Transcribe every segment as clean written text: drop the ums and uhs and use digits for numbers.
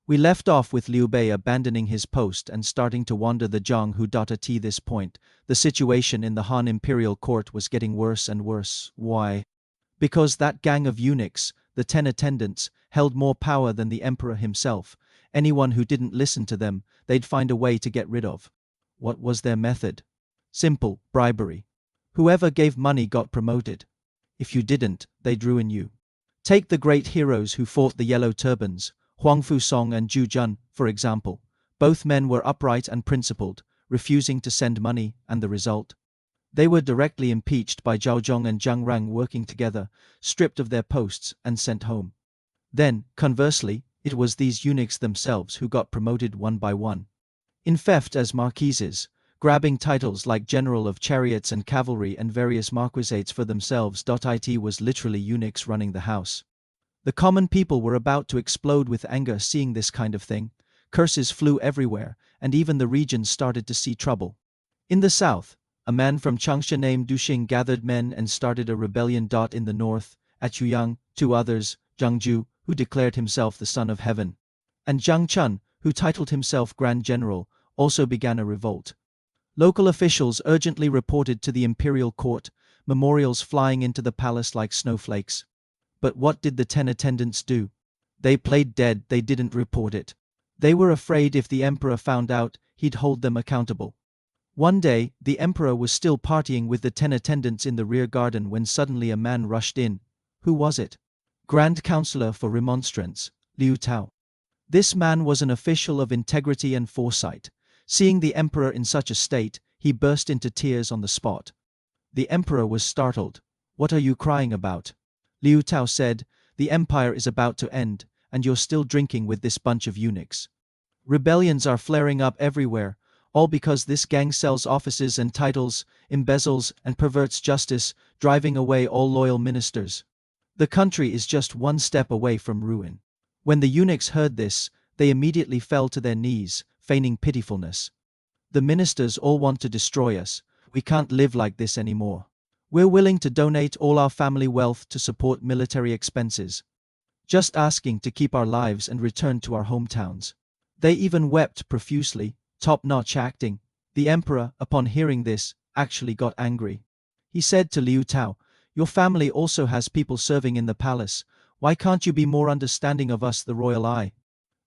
We left off with Liu Bei abandoning his post and starting to wander the Zhang Hu. At this point, the situation in the Han imperial court was getting worse and worse. Why? Because that gang of eunuchs, the 10 attendants, held more power than the emperor himself. Anyone who didn't listen to them, they'd find a way to get rid of. What was their method? Simple: bribery. Whoever gave money got promoted. If you didn't, they'd ruin you. Take the great heroes who fought the Yellow Turbans, Huang Fusong and Zhu Jun, for example. Both men were upright and principled, refusing to send money, and the result? They were directly impeached by Zhao Zhong and Zhang Rang working together, stripped of their posts, and sent home. Then, conversely, it was these eunuchs themselves who got promoted one by one. In theft as marquises, grabbing titles like General of Chariots and Cavalry and various marquisates for themselves. It was literally eunuchs running the house. The common people were about to explode with anger seeing this kind of thing. Curses flew everywhere, and even the regions started to see trouble. In the south, a man from Changsha named Du Xing gathered men and started a rebellion. In the north, at Chuyang, 2 others, Zhang Ju, who declared himself the son of heaven, and Zhang Chun, who titled himself Grand General, also began a revolt. Local officials urgently reported to the imperial court, memorials flying into the palace like snowflakes. But what did the 10 attendants do? They played dead. They didn't report it. They were afraid if the emperor found out, he'd hold them accountable. One day, the emperor was still partying with the 10 attendants in the rear garden when suddenly a man rushed in. Who was it? Grand Counselor for Remonstrance, Liu Tao. This man was an official of integrity and foresight. Seeing the emperor in such a state, he burst into tears on the spot. The emperor was startled. "What are you crying about?" Liu Tao said, "The empire is about to end, and you're still drinking with this bunch of eunuchs. Rebellions are flaring up everywhere, all because this gang sells offices and titles, embezzles and perverts justice, driving away all loyal ministers. The country is just one step away from ruin." When the eunuchs heard this, they immediately fell to their knees, feigning pitifulness. "The ministers all want to destroy us. We can't live like this anymore. We're willing to donate all our family wealth to support military expenses. Just asking to keep our lives and return to our hometowns." They even wept profusely. Top-notch acting. The emperor, upon hearing this, actually got angry. He said to Liu Tao, "Your family also has people serving in the palace. Why can't you be more understanding of us, the royal eye?"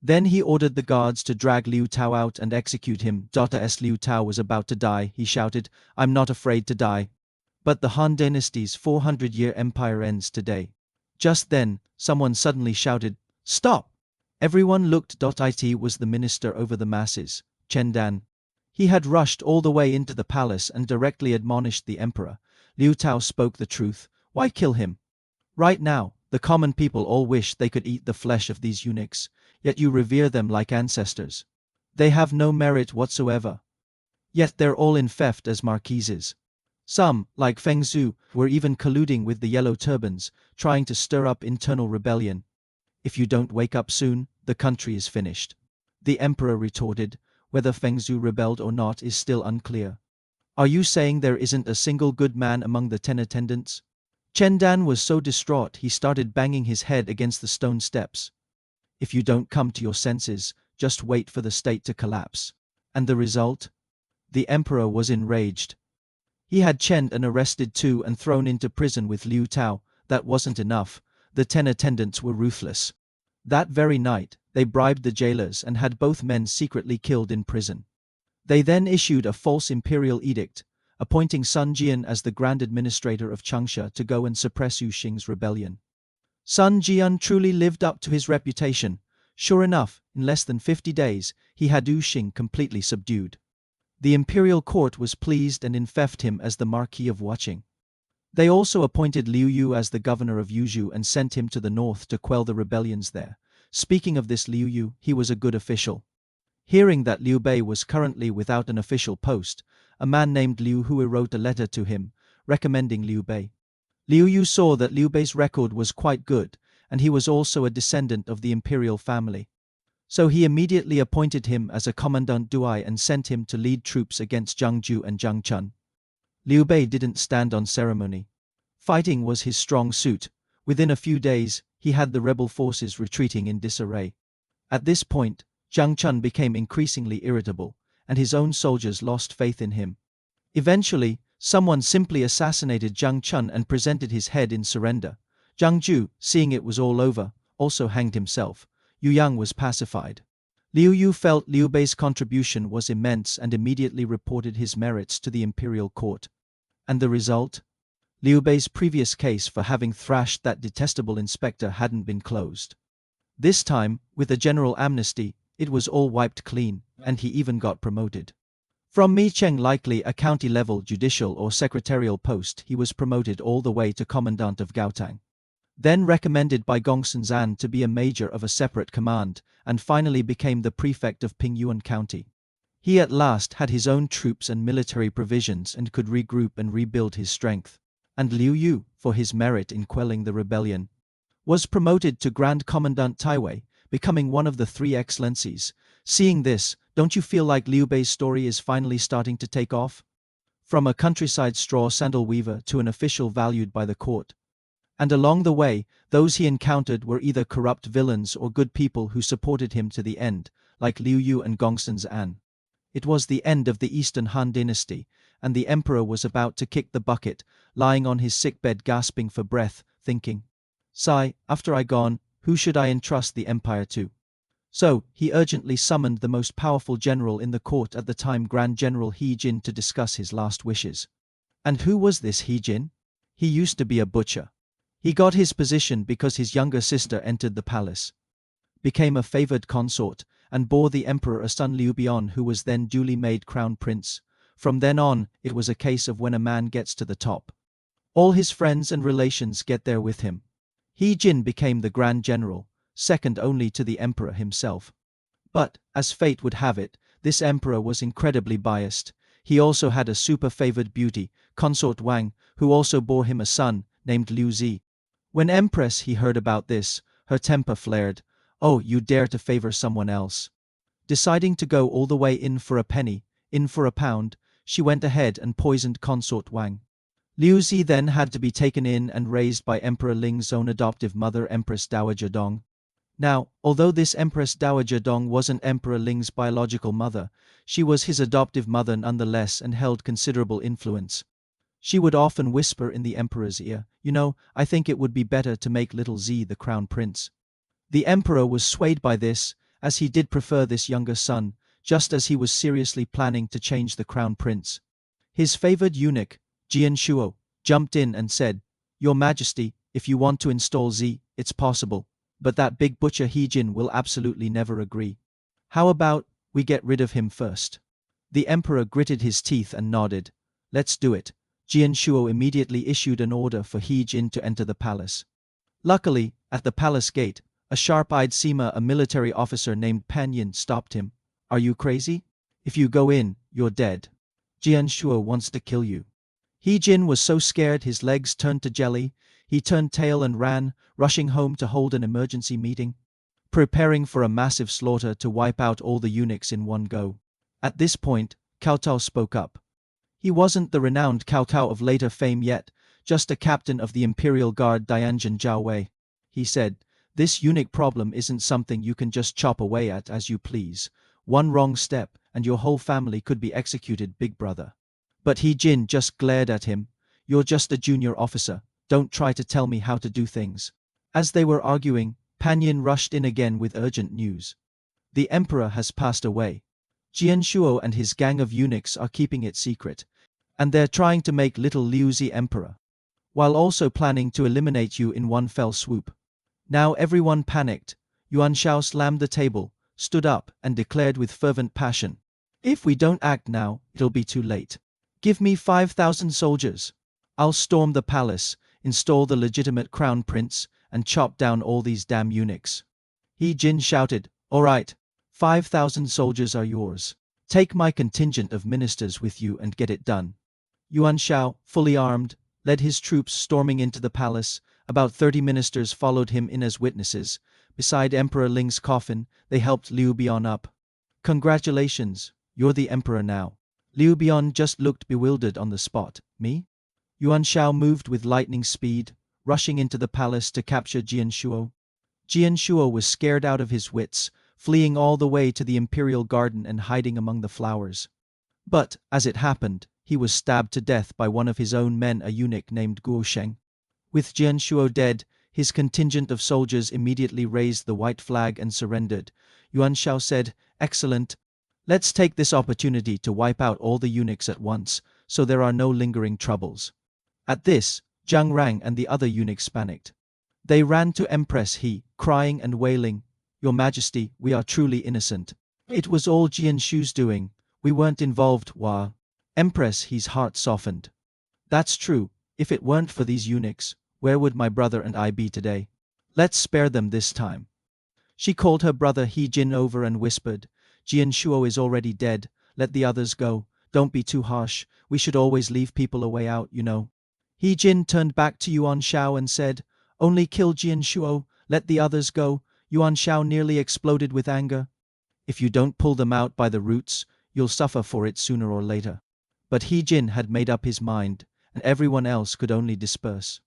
Then he ordered the guards to drag Liu Tao out and execute him. As Liu Tao was about to die, he shouted, "I'm not afraid to die." But the Han dynasty's 400-year empire ends today. Just then, someone suddenly shouted, "Stop!" Everyone looked. It was the minister over the masses, Chen Dan. He had rushed all the way into the palace and directly admonished the emperor. Liu Tao spoke the truth. Why kill him? Right now, the common people all wish they could eat the flesh of these eunuchs, yet you revere them like ancestors. They have no merit whatsoever. Yet they're all in theft as marquises. Some, like Feng Zhu, were even colluding with the Yellow Turbans, trying to stir up internal rebellion. "If you don't wake up soon, the country is finished." The emperor retorted. Whether Feng Zhu rebelled or not is still unclear. "Are you saying there isn't a single good man among the 10 attendants?" Chen Dan was so distraught he started banging his head against the stone steps. "If you don't come to your senses, just wait for the state to collapse." And the result? The emperor was enraged. He had Chen Dan arrested too and thrown into prison with Liu Tao. That wasn't enough. The 10 attendants were ruthless. That very night, they bribed the jailers and had both men secretly killed in prison. They then issued a false imperial edict, appointing Sun Jian as the Grand Administrator of Changsha to go and suppress Yu Xing's rebellion. Sun Jian truly lived up to his reputation. Sure enough, in less than 50 days, he had Yu Xing completely subdued. The imperial court was pleased and infeft him as the Marquis of Wuqing. They also appointed Liu Yu as the governor of Yuzhou and sent him to the north to quell the rebellions there. Speaking of this Liu Yu, he was a good official. Hearing that Liu Bei was currently without an official post, a man named Liu Hui wrote a letter to him, recommending Liu Bei. Liu Yu saw that Liu Bei's record was quite good, and he was also a descendant of the imperial family. So he immediately appointed him as a commandant Duai and sent him to lead troops against Zhang Ju and Zhang Chun. Liu Bei didn't stand on ceremony. Fighting was his strong suit. Within a few days, he had the rebel forces retreating in disarray. At this point, Jiang Chun became increasingly irritable, and his own soldiers lost faith in him. Eventually, someone simply assassinated Jiang Chun and presented his head in surrender. Jiang Ju, seeing it was all over, also hanged himself. Yu Yang was pacified. Liu Yu felt Liu Bei's contribution was immense and immediately reported his merits to the imperial court. And the result? Liu Bei's previous case for having thrashed that detestable inspector hadn't been closed. This time, with a general amnesty, it was all wiped clean, and he even got promoted. From Mi Cheng, likely a county-level judicial or secretarial post, he was promoted all the way to commandant of Gaotang. Then recommended by Gongsun Zan to be a major of a separate command, and finally became the prefect of Pingyuan County. He at last had his own troops and military provisions and could regroup and rebuild his strength. And Liu Yu, for his merit in quelling the rebellion, was promoted to Grand Commandant Taiwei, becoming one of the three excellencies. Seeing this, don't you feel like Liu Bei's story is finally starting to take off? From a countryside straw sandal weaver to an official valued by the court. And along the way, those he encountered were either corrupt villains or good people who supported him to the end, like Liu Yu and Gongsun Zan. It was the end of the Eastern Han dynasty, and the emperor was about to kick the bucket, lying on his sickbed gasping for breath, thinking, "Sigh, after I gone, who should I entrust the empire to?" So, he urgently summoned the most powerful general in the court at the time, Grand General He Jin, to discuss his last wishes. And who was this He Jin? He used to be a butcher. He got his position because his younger sister entered the palace, became a favored consort, and bore the emperor a son, Liu Bian, who was then duly made crown prince. From then on, it was a case of when a man gets to the top, all his friends and relations get there with him. He Jin became the Grand General, second only to the emperor himself. But, as fate would have it, this emperor was incredibly biased. He also had a super-favored beauty, Consort Wang, who also bore him a son, named Liu Zi. When Empress He heard about this, her temper flared. "Oh, you dare to favor someone else." Deciding to go all the way in for a penny, in for a pound, she went ahead and poisoned Consort Wang. Liu Zi then had to be taken in and raised by Emperor Ling's own adoptive mother, Empress Dowager Dong. Now, although this Empress Dowager Dong wasn't Emperor Ling's biological mother, she was his adoptive mother nonetheless and held considerable influence. She would often whisper in the emperor's ear, "You know, I think it would be better to make little Z the crown prince." The emperor was swayed by this, as he did prefer this younger son, just as he was seriously planning to change the crown prince. His favored eunuch, Jian Shuo, jumped in and said, "Your Majesty, if you want to install Z, it's possible, but that big butcher He Jin will absolutely never agree. How about we get rid of him first?" The emperor gritted his teeth and nodded. "Let's do it." Jian Shuo immediately issued an order for He Jin to enter the palace. Luckily, at the palace gate, a sharp-eyed Sima, a military officer named Pan Yin, stopped him. "Are you crazy? If you go in, you're dead. Jian Shuo wants to kill you." He Jin was so scared his legs turned to jelly, he turned tail and ran, rushing home to hold an emergency meeting, preparing for a massive slaughter to wipe out all the eunuchs in one go. At this point, Cao Cao spoke up. He wasn't the renowned Cao Cao of later fame yet, just a captain of the Imperial Guard Dianjin Zhao Wei. He said, "This eunuch problem isn't something you can just chop away at as you please. One wrong step, and your whole family could be executed, big brother." But He Jin just glared at him. "You're just a junior officer, don't try to tell me how to do things." As they were arguing, Pan Yin rushed in again with urgent news. "The emperor has passed away. Jian Shuo and his gang of eunuchs are keeping it secret, and they're trying to make little Liu Zi emperor, while also planning to eliminate you in one fell swoop." Now everyone panicked. Yuan Shao slammed the table, stood up, and declared with fervent passion, "If we don't act now, it'll be too late. Give me 5,000 soldiers. I'll storm the palace, install the legitimate crown prince, and chop down all these damn eunuchs." He Jin shouted, "All right, 5,000 soldiers are yours. Take my contingent of ministers with you and get it done." Yuan Shao, fully armed, led his troops storming into the palace. About 30 ministers followed him in as witnesses. Beside Emperor Ling's coffin, they helped Liu Bian up. "Congratulations, you're the emperor now." Liu Bian just looked bewildered on the spot. "Me?" Yuan Shao moved with lightning speed, rushing into the palace to capture Jian Shuo. Jian Shuo was scared out of his wits. fleeing all the way to the imperial garden and hiding among the flowers. But, as it happened, he was stabbed to death by one of his own men, a eunuch named Guo Sheng. With Jian Shuo dead, his contingent of soldiers immediately raised the white flag and surrendered. Yuan Shao said, "Excellent. Let's take this opportunity to wipe out all the eunuchs at once, so there are no lingering troubles." At this, Zhang Rang and the other eunuchs panicked. They ran to Empress He, crying and wailing, "Your Majesty, we are truly innocent. It was all Jian Shu's doing. We weren't involved, Wah." Empress He's heart softened. "That's true. If it weren't for these eunuchs, where would my brother and I be today? Let's spare them this time." She called her brother He Jin over and whispered, "Jian Shuo is already dead. Let the others go. Don't be too harsh. We should always leave people a way out, you know." He Jin turned back to Yuan Shao and said, "Only kill Jian Shuo. Let the others go." Yuan Shao nearly exploded with anger. "If you don't pull them out by the roots, you'll suffer for it sooner or later." But He Jin had made up his mind, and everyone else could only disperse.